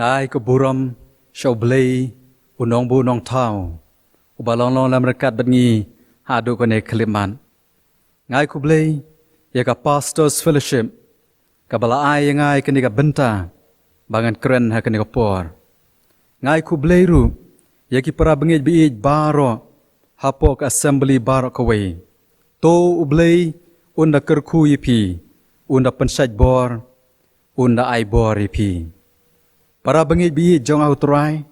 Ngai ke buram shau blei unong bu nong thau ubalong long lam rekat bengi hadu kone keliman. Ngai ku blei ya ka pastors fellowship ka bala ai ngai kini ka benta bangan keren ha kini ka por. Ngai ku blei ru ya ki para bengi bi baro hapok assembly baro kawe. To ublei unda kerku yipi unda pensaj bor unda ai bor yipi. Para bengi bi jong au trai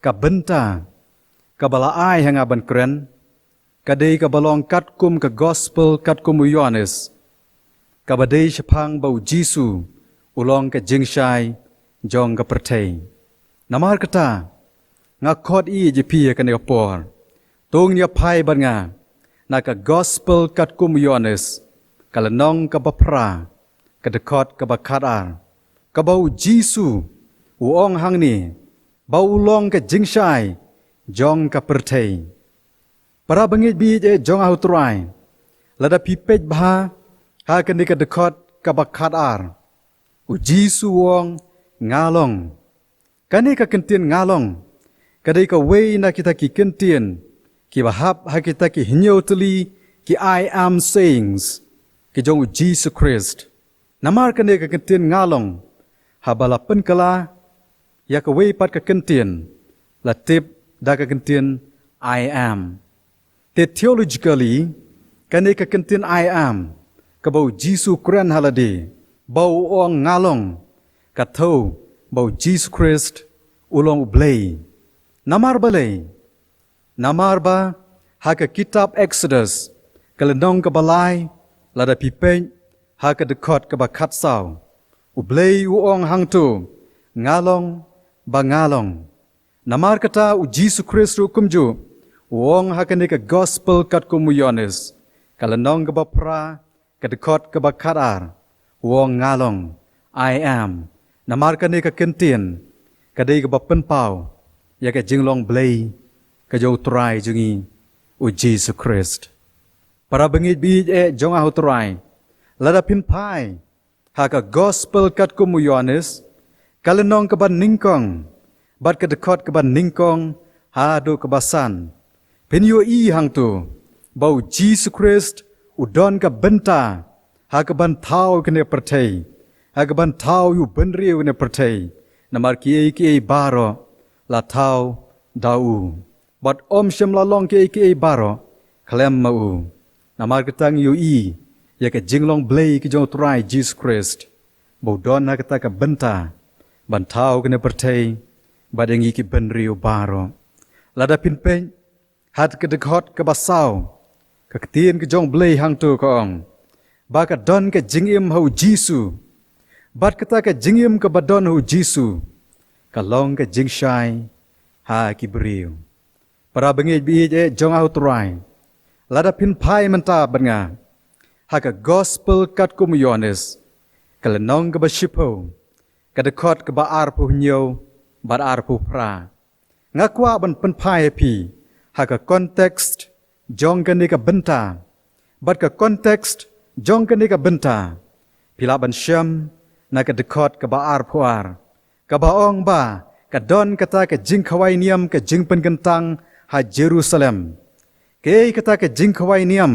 ka benta ka bala ai hanga ban kren ka dei ka balong kat kum ka gospel kat kum Yohanes ka badei shapang bau Jisu ulong ka jingshai jong ka pertei namar kata nga khot i jipi ka ne por tung nya pai ban nga na ka gospel kat kum Yohanes ka lanong ka bapra ka dekot ka bakadar ka bau Jisu uong hang ni bau long ke jingshai jong ka pertei para bangit bi je jong au trai lada pipej bha ha kan ni ka dekot ka bakhat ar u Jisu wong ngalong kan ni ka kentin ngalong kadai ka wei na kita ki kentin ki bahap ha kita ki hinyo tuli ki I am sayings ki jong u Jesus Christ namar kan ni ka kentin ngalong ha bala pen kala ya ka wei pat ka kentin la tip da ka kentin I am te theologically kan ka kentin I am ka bau Jisu kren halade bau ong ngalong ka tho bau Jesus Christ ulong blei namar ba ha ka kitab Exodus kalenong ka balai la da pipen ha ka dekot ka bakhat saw ublei uong hang tu ngalong bangalong namar kata u Jesus Christ kumju wong hakane ka gospel kat kum Yohanes kalanong ka bapra ka dekot ka bakadar wong ngalong I am namar kane ka kentin ka dei ka bapen pau ya ka jinglong blei ka jo trai jungi u Jesus Christ para bangit bi e jong a trai lada pin pai ha ka gospel kat kum Yohanes kalenong ke ban ningkong bat ke dekot ke ban ningkong hadu ke basan penyo i hang tu bau Jesus Christ udon ke benta ha ke ban thau ke ne pertei ha ke ban thau yu benriu ne pertei namar ki baro la thau dau bat om shem la long ki baro klem mau namar ke tang yu i ya ke jinglong blei ke jong trai Jesus Christ bau don ha ke ta ke benta ban thau kena pertei badangi ki benriu baro lada pinpen hat ke dekot ke basau ke ketien ke jong blei hang tu ko ong ba ka don ke jingim hau Jisu bat kata ke jingim ke badon hau Jisu ka long ke jingshai ha ki briu para bengi bi je jong au trai lada pin pai menta banga ha ka gospel kat kum Yohanes ka lenong ke bashipo ka dekot ke ba ar pu nyo ba ar pu pra ngakwa ban pen pai pi ha ka context jong ka ni ka benta bat ka context jong ka ni ka benta pila ban syam na ka dekot ke ba ar pu ar ka ba ong ba ka don kata ka jing khawai niam ka jing pen gentang ha Jerusalem ke kata ka jing khawai niam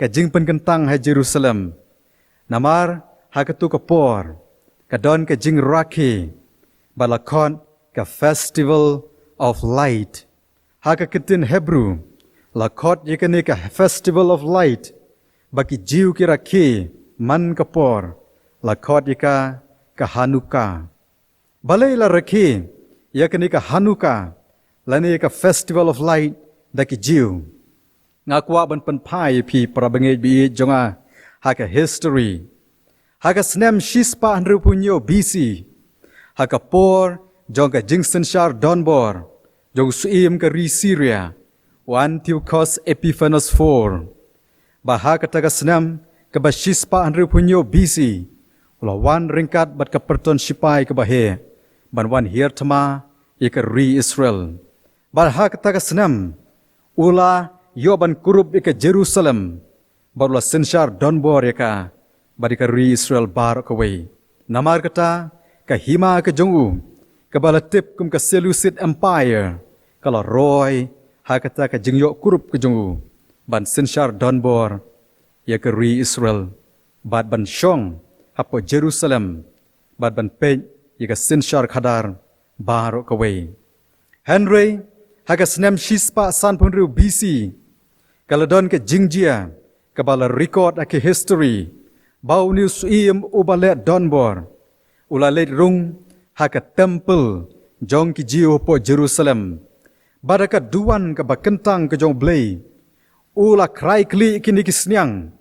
ka jing pen gentang ha Jerusalem namar ha ka tu ka por kadon ke jing raki balakon ke festival of light ha ka kitin Hebrew lakot yekane ka festival of light baki jiu ki raki man ka por lakot yeka ka Hanukkah balai la raki yekane ka Hanukkah lane ka festival of light daki jiu ngakwa ban pen pai pi prabange bi jonga ha ka history Haka snem shispa hanru punyo BC. Haka por jong ka Jingston Shar Donbor. Jong suim ka ri Syria. Wan Theokos Epiphanes 4. Bahaka taga snem ka ba shispa hanru punyo BC. Ula wan ringkat bat ka perton shipai ka bahe. Ban wan hier tama ika ri Israel. Bahaka taga snem ula yoban kurub ika Jerusalem. Barula Sinshar Donbor ika. Badika ri Israel bar kawai. Namar kata ka hima ka jongu Kebala tip kum ke Seleucid Empire. Kalau Roy, hakata ke jengyok kurup ke jongu. Ban Sinshar Donbor, ya ke Ri Israel. Bad ban Shong, hapo Jerusalem. Bad ban Pej, ya ke Sinshar Khadar, Baro Kawai. Henry, haka senem Shispa San Punru BC. Kalau don ke Jingjia, kebala record ake history. Bau news iem ubale Donbor. Ulalet rung, haka temple, jong ki jiu po Jerusalem. Badaka duan ke bakentang ke jong blay. Ula krai kli kini kisniang.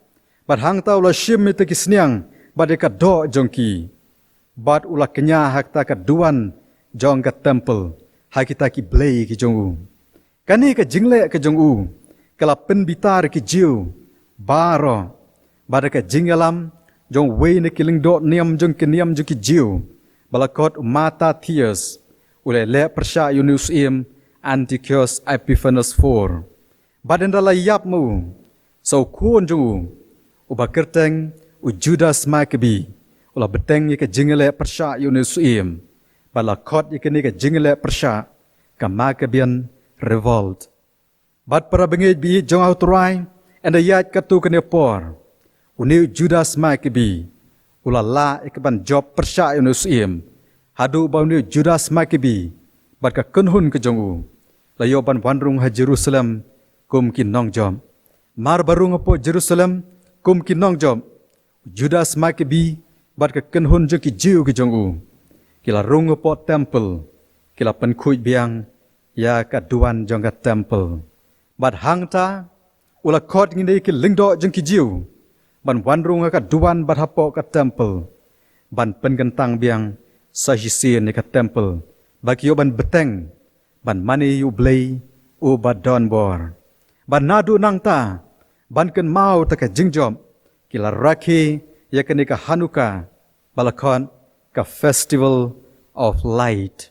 Bad hang tau la shim ite kisniang. Badaka do jong ki. Bad ula kenya hak ta ke duan jong ke temple. Hak kita ki blay ki jong u. Kani ke jingle ke jong u. Kala penbitar ki jiu. Baro. Badaka jingalam. Jong wei ne kiling do niam jong ki niam jong ki jiu. Balakot mata tears. Ule le persya Yunus im. Antiochus Epiphanes IV. Badan dalam yapmu, so kuon jungu, uba kerteng u Judas Maccabee, ula beteng ika jingele persya Yunusim, bala kot ika nika jingele persya, ka Maccabean revolt. Bad para bengej bi jong autorai, enda yat katu kene por, uni Judas Maccabee, ula la ika ban job persya Yunusim, hadu ba uni Judas Maccabee, bad ka kunhun ke jongu. Layo ban wanrung ha Jerusalem kum kin nong jom. Mar barung po Jerusalem kum kin nong jom. Judas Maccabee bat ke kenhun jong ki jiu ki jongu. Kila rung po temple. Kila pen kuj biang ya ka duan jong ka temple. Bat hang ta ula kot nginde ki lingdo jong ki jiu. Ban wanrung ka duan bat hapo ka temple. Ban pen gentang biang sahisien ni ka temple. Baki yo ban beteng. Ban mani yu blay u ba Donbor. Ban nadu nang ta. Ban ken mau ta ka jingjom. Kila rakhi ya ka Hanukkah. Balakon ka Festival of Light.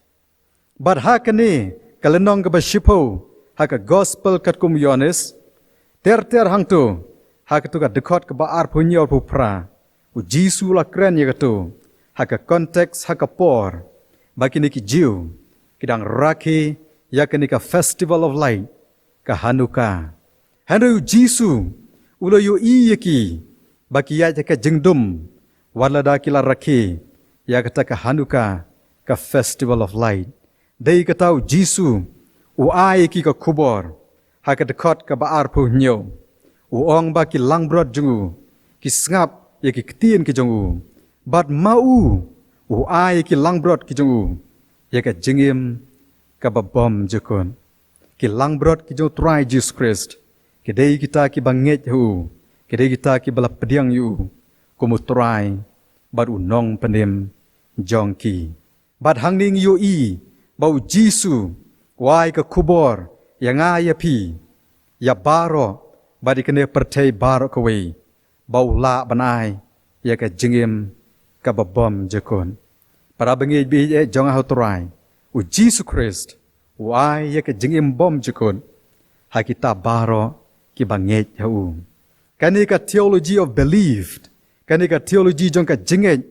Ban ha ka ni kalenong ka ba shipo. Ha ka gospel kat kum Yohanes. Ter hang tu. Ha ka tu ka dekot ka ba ar punyo pu pra. U Jisu la kren ya ka tu. Ha ka konteks ha ka por. Baki ni ki jiu. Kidang rakhi ya kenika Festival of Light ka Hanukkah. Henry Jisu ulo yu iyeki baki ya ka jengdum walada kila rakhi ya kata ka Hanukkah ka Festival of Light. Dei katau Jisu u ayeki ka kubor haka dekot ka baar pu nyo. U ong baki langbrod jungu ki sngap ya ki ketien ki jungu. Bad mau u ayeki langbrod ki jungu ya ka jengim kababom jekon. Ki langbrod ki jo try Jesus Christ. Kedai kita ki banget hu. Kedai kita ki bala pediang yu. Kumu try bad unong penem jong ki. Bad hangning yu i bau Jisu wai ke kubor yang aya pi. Ya baro badi kene pertai baro kawe. Bau la banai ya ka jengim kababom jekon. Para bengej bi jong ha try. U Jesus Christ, wai ya ke jengim bom jekon, ha kita baro ki banget hau. Kani ka theology of believed, kani ka theology jong ka jenget,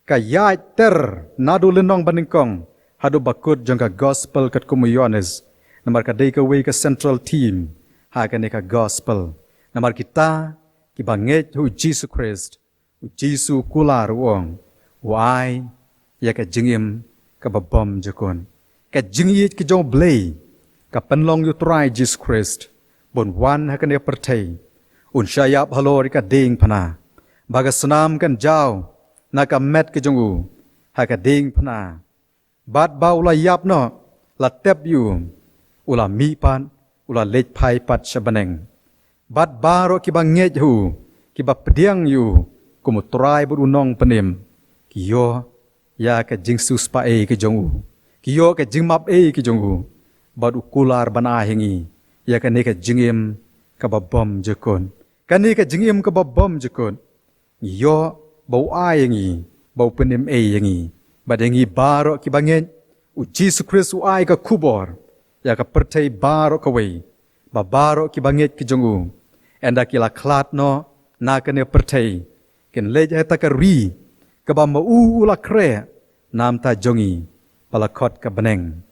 ka yai ter nadu lenong baningkong, hadu bakut jong ka gospel kat kumu Yohanes, namar ka day ka way ka central team, ha kani ka gospel, namar kita ki banget hu Jesus Christ, u Jesus kular wong, wai ya ka jengim ka babom jekon. Ka jingit ki jong blay. Ka penlong yu try Jesus Christ. Bon wan ha kan pertai. Un syayap halor ka ding pana. Baga senam kan jaw. Na ka met ki jong u. Ha ka ding pana. Bat ba ula yap no. La tep yu. Ula mi pan. Ula lej pai pat syabaneng. Bat baro ki ba ngej hu. Ki ba pediang yu. Kumu try bud unong penim. Ki yo. Ya ka jing sus pa e ki jong u. Kiyo ka jing map e ki jong u. Bad ukular bana hingi. Ya ka ne ka jingim ka babom jekon. Ka ne ka jingim ka babom jekon. Yo bau a hingi. Bau penim e hingi. Bad hingi baro ki bangen. U Jesus Christ u ai ka kubor. Ya ka pertai baro ka we. Ba baro ki banget ki jong u. Enda kila klat no. Na ka ne pertai. Ken leja ta ka ri. Kaba mau ula kre nam ta jongi palakot ka beneng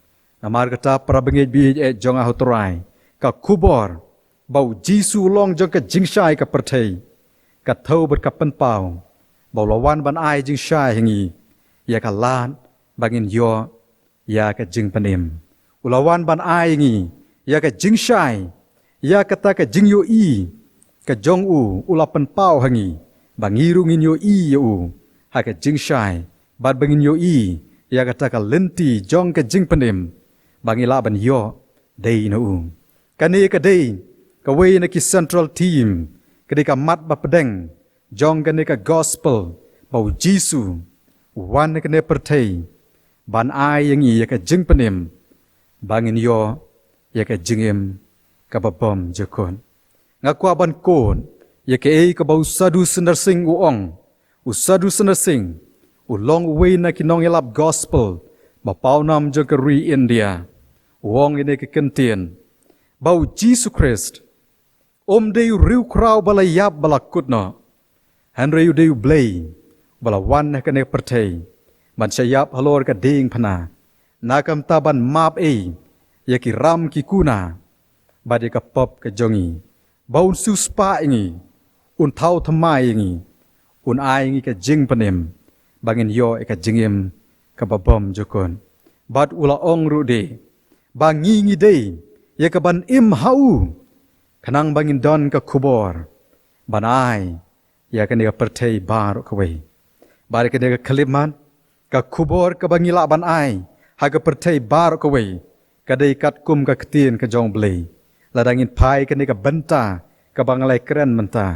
namar kata prabengej bi jong ahutrai ka kubor bau jisu long jong ka jingshai ka perthei ka thau ber ka pen pau bau lawan ban ai jingshai hingi ya ka lan bangin yo ya ka jing panim ulawan ban ai ngi ya ka jingshai ya kata ka jing yo i ka jong u ulapan pau hangi bangiru ngin yo i yo ha ka jingshai bad bangin yo i ya kata ka lenti jong ka jing panim bangila ban yo dei no u kani ka dei ka we na ki central team kadi ka mat ba pedeng jong kani ka gospel bau jisu wan ka ne perthei ban ai yang i ya ka jing panim bangin yo ya ka jingim ka babom jekon ngakwa ban kon ya ke ei ka bau sadu senarsing uong usadu senarsing ulong we na kinong elap gospel ba paunam jong ka ri India uong ini ke kentien bau Jesus Christ deu riu krau bala yap bala kutno han riu deu blei bala wan ka ne perthei ban sayap halor ka ding phana nakam taban map ei ya ki ram ki kuna bade ka pop ka jongi baun su spa ingi un thau thamai ingi un ai ingi ka jing panem bangin yo e ka jingim ka babom jokon bad ula ong ru de bangi ngi de ya ka ban im hau kanang bangin don ka kubor banai ya ka ne ka perthei bar ka we bar ka ne ka khaliman ka kubor ka bangila ban ai ha ka perthei bar ka we kadai kat kum ka ktien ka jong blei ladangin pai ka ne ka banta ka bangalai keren menta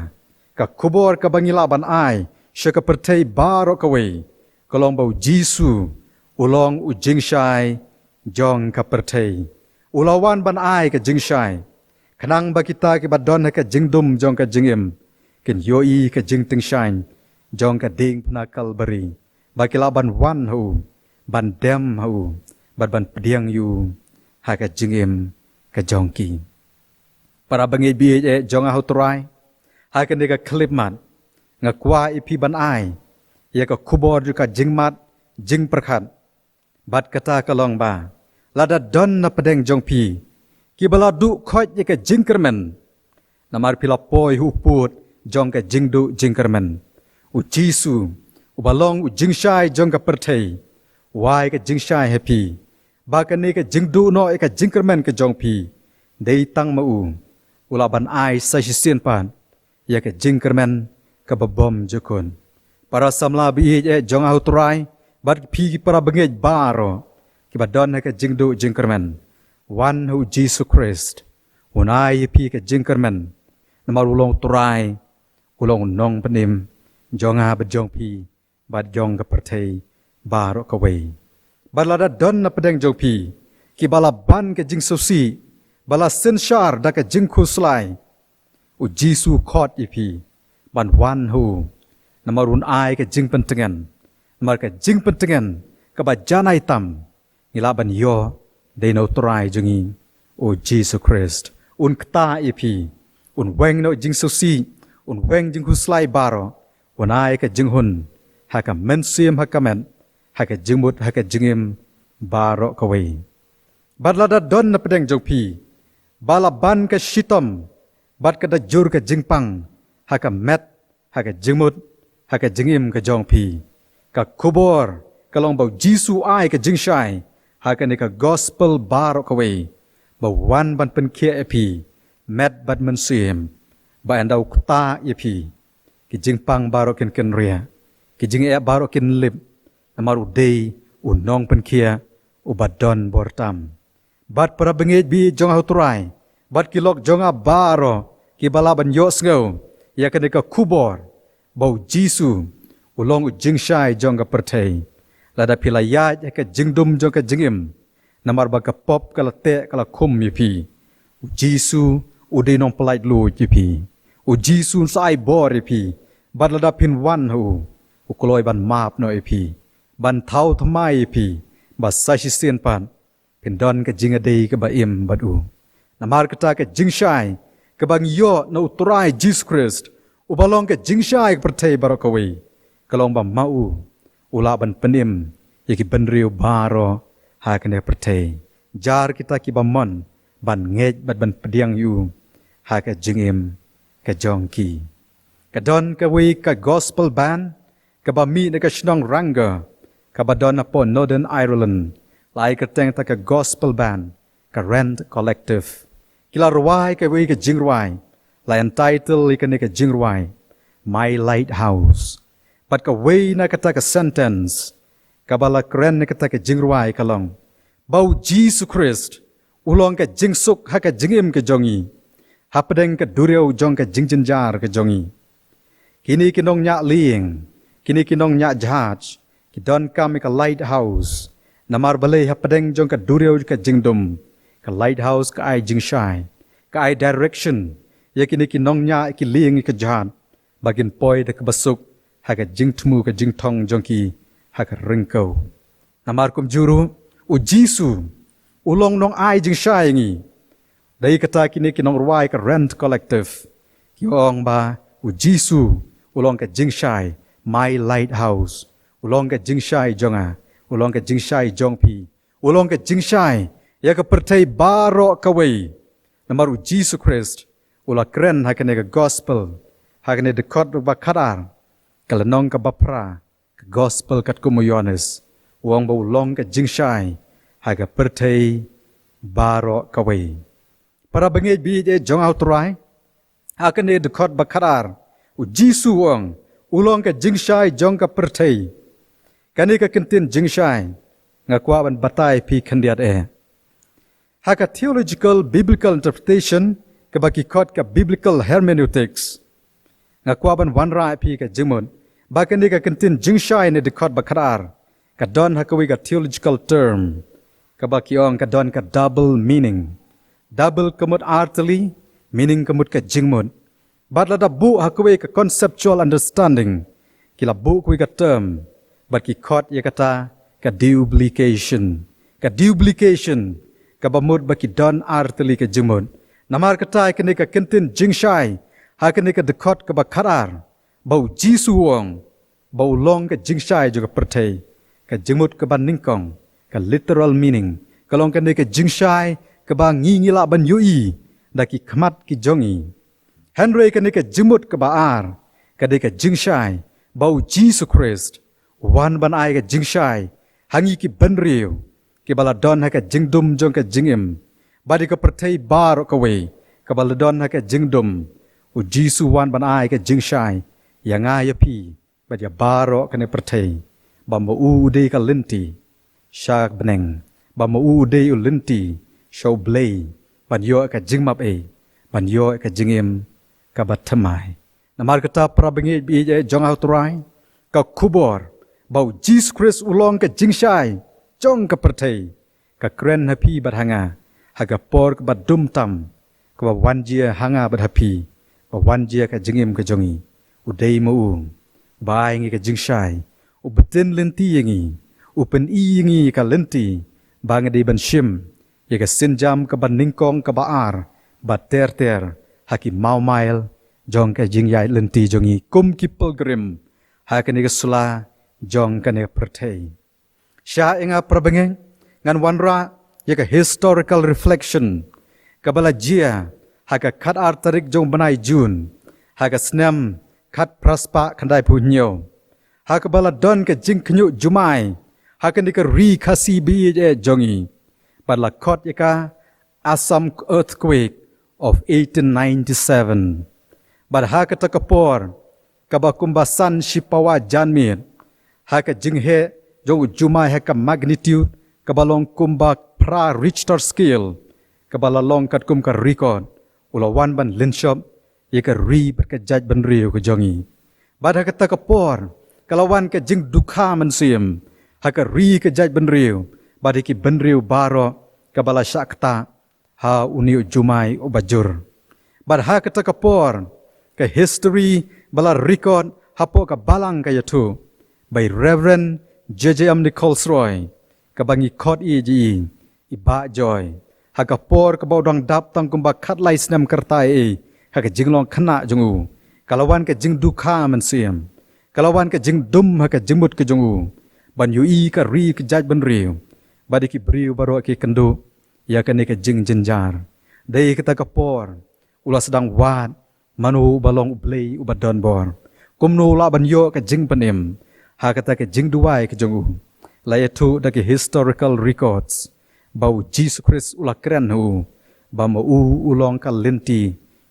ka kubor ka bangila ban ai sha ka perthei baro ka we kolong bau jisu ulong u jingshai jong ka perthei ulawan ban ai ka jingshai khanang ba kita ki badon ka jingdum jong ka jingim kin yoi ka jing ting shine jong ka ding phna kalbari ba kila ban wan hu ban dem hu ban pediang yu ha ka jingim ka jong ki para bangi bi jong a hutrai ha ka ne ka klipman ngakwa ipi ban ai ya ka kubor ju ka jingmat jing prakhat bat kata kalong ba lada don na pedeng jong pi ki bala du khoj ya ka jingkermen namar pila poi hu put jong ka jingdu jingkermen u jisu u balong u jingshai jong ka perthei wai ka jingshai happy ba ka ne ka jingdu no ka jingkermen ka jong pi dei tang ma u ula ban ai sa sien pan ya ka jingkermen ka babom jokon para samla bi jong au trai bat pi para bengej baro ki badon ka jingdu jingkermen wan hu Jesus Christ unai pi ka jingkermen namar ulong trai ulong nong panim jonga bejong pi bad jong ka perthei baro ka we balada don na pedeng jong pi ki bala ban ka jing sosi bala senshar da ka jing khuslai u jisu khot ipi ban wan hu namarun ai ka jing pentengan namar ka jing pentengan ka ba janai tam ngila ban yo de no trai jungi o Jesus Christ un kta ipi un weng no jing sosi un weng jing khuslai baro un ai ka jing hun ha ka men sim ha ka men ha ka jing mut ha ka jingim baro ka we badlada don na pedeng jong pi bala ban ka shitom bat ka da jur ka jingpang ha ka met ha ka jingmut ha ka jingim ka jong pi ka kubor ka long bau jisu ai ka jingshai ha ka ne ka gospel baro ka we ba wan ban pen khia epi met bat man sim ba andau kta epi ki jingpang baro ken ken ria ki jing e baro ken lip amaru dei un nong pen khia u badon bortam bat para bengej bi jong hutrai bat kilok jonga baro ki balaban yos ngau ya ka ne ka kubor bau jisu ulong u jingshai jong ka perthei lada pilaya ya ka jingdum jong ka jingim namar ba ka pop kala te kala khum mi pi u jisu u de nong pelai lu ji pi u jisu sai bor pi bat lada pin wan hu u kloi ban map no pi ban thau thamai pi ba sa shi sien pan pin don ka jinga dei ka ba im bad u namar kata ka jingshai ka bang yo na utrai Jesus Christ u balong ka jingshai perthei barakawi kalong ba mau ula ban penim yaki ban riu baro หากันในประเทศจาร์กิตากิบามอนบันเงจบันเปียงอยู่หากะจึงเอ็มกะจองกีกะดอนกะวีกะ gospel band กะบะมีในกะชนองรังกะกะบะดอนอปอน Northern Ireland หลายกะแตงตะกะ gospel band กะ Rent Collective กิลารวายกะวีกะจึงรวายหลายอันไตเติลอีกะในกะจึงรวาย My Lighthouse ปัดกะวีนะกะตะกะ sentence กะบะละกรนในกะตะกะจึงรวายกะลองบาวจีสุคริสต์อุลองกะจึงสุกหากะจึงเอ็มกะจงอีฮับเดงกะดูเรียวจงกะจึงจินจาร์กะจงอีkini kinong nya ling kini kinong nya jahaj kidon kami ka lighthouse namar balay hapadeng jong ka dureo ka jingdum ka lighthouse ka ai jingshai ka ai direction ya kini kinong nya ki ling ka jahad bagin poi de ka basuk ha ka jingtmu ka jingthong jong ki ha ka ringko namar kum juru u jisu ulong nong ai jingshai ngi dai kata kini kinong ruai ka Rent Collective ki ong ba u jisu ulong ka jingshai My Lighthouse ulong ka jingshai jonga ulong ka jingshai jongpi ulong ka jingshai ya ka pertai baro kawai namaru Jesus Christ ula kren hakane ka gospel hakane de kod ba khadar kalanong ka bapra ka gospel kat kumoyones uang ba ulong ka jingshai ha ka pertai baro kawai para bangej bi je jong autorai hakane de kod ba khadar u jisu wang ulong ka jingshai jong ka perthei kani ka kintin jingshai nga kwa ban batai phi khandiat ha ka theological biblical interpretation ka baki khot ka biblical hermeneutics nga kwa ban wan rai phi ka jingmon ba kani ka kintin jingshai ne de khot ba khadar ka don ha ka wi ka theological term ka baki ong ka don ka double meaning double kamut artily meaning kamut ka jingmon but la da bu hakwe ka conceptual understanding kila bu kui ka term but ki khot ye kata ka duplication ka bamud ba ki don artli ka jimon namar kata ka ne ka kentin jingshai ha ka ne ka de khot ka ba kharar bau jisu wong bau long ka jingshai jo ka perthei ka jimut ka ban ningkong ka literal meaning ka long ka ne ka jingshai ka ba ngi ngila ban yui da ki khmat ki jongi Henry ka nika jimut ka baar ka nika jingshai bau Jesus Christ wan ban ai ka jingshai hangi ki banriu ki baladon ha ka jingdum jong ka jingim badi ka perthei bar ka we ka baladon ha ka jingdum u Jesus wan ban ai ka jingshai yanga ya pi badi baro ka ne perthei bamba u de ka linti shak beneng bamba u de u linti show blay ban yo ka jingmap ban yo ka jingim ka batamai namar kata prabengi bi jong autorai ka kubor bau Jesus Christ ulong ka jingshai jong ka perthei ka kren happy badhanga haga por ka badum tam ka wanjia hanga badhapi ba wanjia ka jingim ka jongi udei muung bai ngi ka jingshai ubetin lenti yangi upen i yangi ka lenti bangade ban shim ye ka sinjam ka ban ningkong ka baar ba ter haki mau mail jong ka jingyai lenti jongi kum ki pilgrim hakane ka sula jong ka ne perthei sha inga prabengeng ngan wanra ye ka historical reflection kabala jia haka khat artarik jong banai jun haka snem khat praspa khandai punyo haka bala don ka jing knyu jumai hakane ka ri khasi bi je jongi bala khot ye ka Assam earthquake of 1897 but haka takapor kabakumbasan shipawa janmir haka jinghe jong jumai haka magnitude kabalong kumbak pra Richter scale kabalalong kat kum ka record ulawan ban linshop ye ka ri ka jaj ban riu ka jongi but haka takapor kalawan ka jing dukha man sim haka ri ka jaj ban riu but ki ban riu baro kabala shakta ha uniu jumai ubajur but ha kata kapor ka history bala record hapo ka balang ka yatu by Reverend J.J.M. Nichols Roy ka bangi khot ji iba joy ha kapor ka bawdang dap tang kumba khat lai snem kartai ha ka jinglong khana jungu kalawan ka jing dukha man siam kalawan ka jing dum ha ka jingmut ka jungu ban yu ka ri ka jaj ban riu badi ki briu baro ki kendu ya kene ke jing jenjar dei kita kapor ula sedang wat manu balong ublei ubadon bor kumnu la banyo ke jing penim ha kata ke jing duai ke jongu la yatu da ke historical records bau Jesus Christ ula keren hu ba mo ulong ka lenti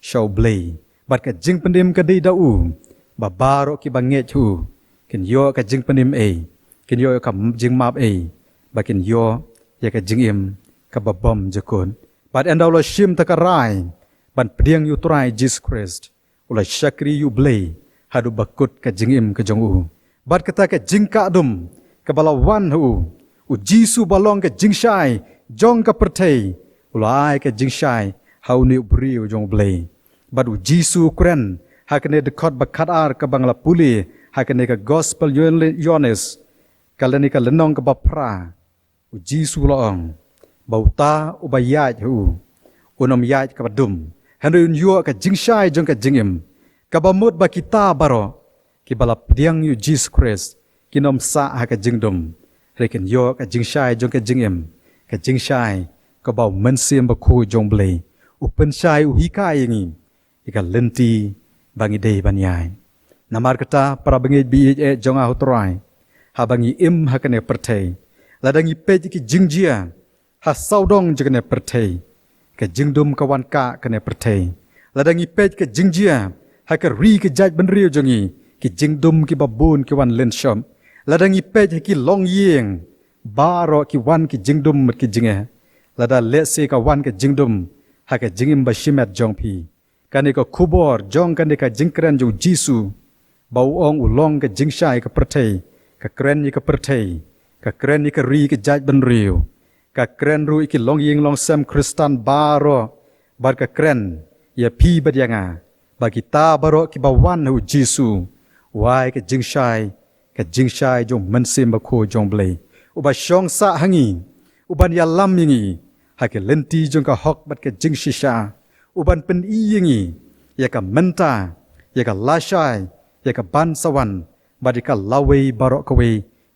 show blei bat ke jing penim ke dei da ba baro ki banget hu kin yo ke jing penim kin yo ka jing map ba kin yo ya ke jing im ka babom jakun bat endaw lo shim takarai ban pediang yu try Jesus Christ ula syakri yu blei hadu bakut ke jing im ke jong bat kata ke jing ka dum ke balawan hu jisu balong ke jing shai jong ka pertei ulai ke jing shai hau ni briu jong blei bat jisu kren hakne de khot bakat ar ka bangla puli hakne ka gospel yones kalani ka lenong ka bapra jisu loong bauta ubayaj hu unom yaj ka badum hanun yo ka jing shai jong ka jingim ka bamut ba kita baro ki balap diang yu Jesus Christ kinom sa ha ka jingdum rekin yo ka jing shai jong ka jingim ka jing shai ka bau mensim ba khu jong blei upen shai u hikai ngi ika lenti bangi dei banyai namar kata para bangi bi jong a hotrai ha bangi im ha kane pertei ladangi pe ki jingjia ha saudong jekane pertei ke jingdum kawan ka kane pertei ladangi pe ke jingjia ha ka ri ke jaj benriu jongi ki jingdum ki babun ki wan len shom ladangi pe ki long yeng baro ki wan ki jingdum mat ki jinge lada lese ka wan ke jingdum ha ke jingim ba shimet jong pi kane ko kubor jong kane ka jingkran jo jisu bau ong ulong ke jingshai ka pertei ka kren ni ka pertei ka kren ni ka ri ke jaj benriu ka kren ru iki long ying long sem kristan baro bar ka kren ya pi badyanga bagi ta baro ki bawan hu jisu wai ka jingshai jong mensim ba ko jong blei uba shong sa hangi uban ya lam yingi ha ke lenti jong ka hok bat ka jingshisha uban pen i yingi ya ka menta ya ka lashai ya ka ban sawan badi ka lawe baro ka we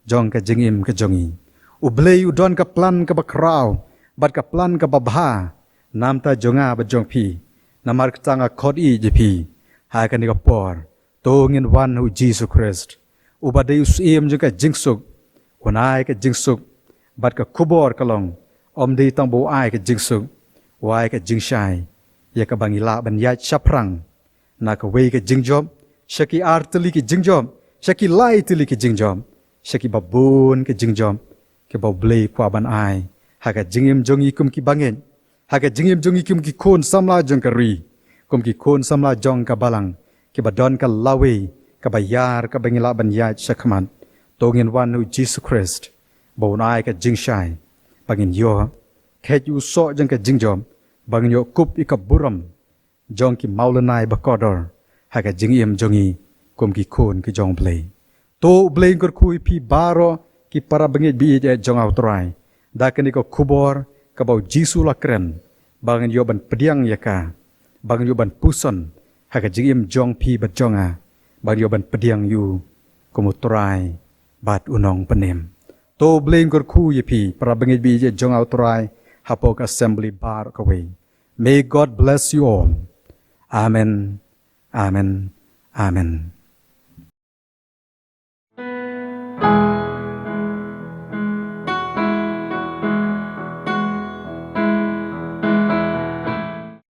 jong ka jingim ka jongi ublei udon ka plan ka bakraw bat ka plan ka babha nam ta jonga ba jong pi namar ka tanga khod i jipi ha ka ni ka por to ngin wan hu Jesus Christ ubadai usim jong ka jingsuk wanai ka jingsuk bat ka kubor kalong om di tang bo ai ka jingsuk wai ka jingshai ya ka bangila ban ya chaprang na ka we ka jingjob shaki artli ki jingjob shaki lai tli ki jingjob shaki babun ki jingjob ke bau blei kwa ban ai ha ka jingim jongi kum ki bangen ha ka jingim jongi kum ki kon samla jong ka ri kum ki kon samla jong ka balang ke badon ka lawe ka bayar ka bangila ban ya shakman tongin wan hu Jesus Christ bau nai ka jingshai bangin yo khet yu so jong ka jingjob bangin yo kup ika buram jong ki maulanai bakodor ha ka jingim jongi kum ki kon ki jong blei to blei gor kui pi baro ki para bangit bi jong autrai da kani ko kubor ka bau jisu la kren bangin yo ban pediang ya ka bangin yo ban puson ha ka jingim jong pi bat jonga bangin yo ban pediang yu kumutrai bat unong penem to blame gor khu yepi para bangit bi jong autrai hapok assembly bar kawe may God bless you all amen amen amen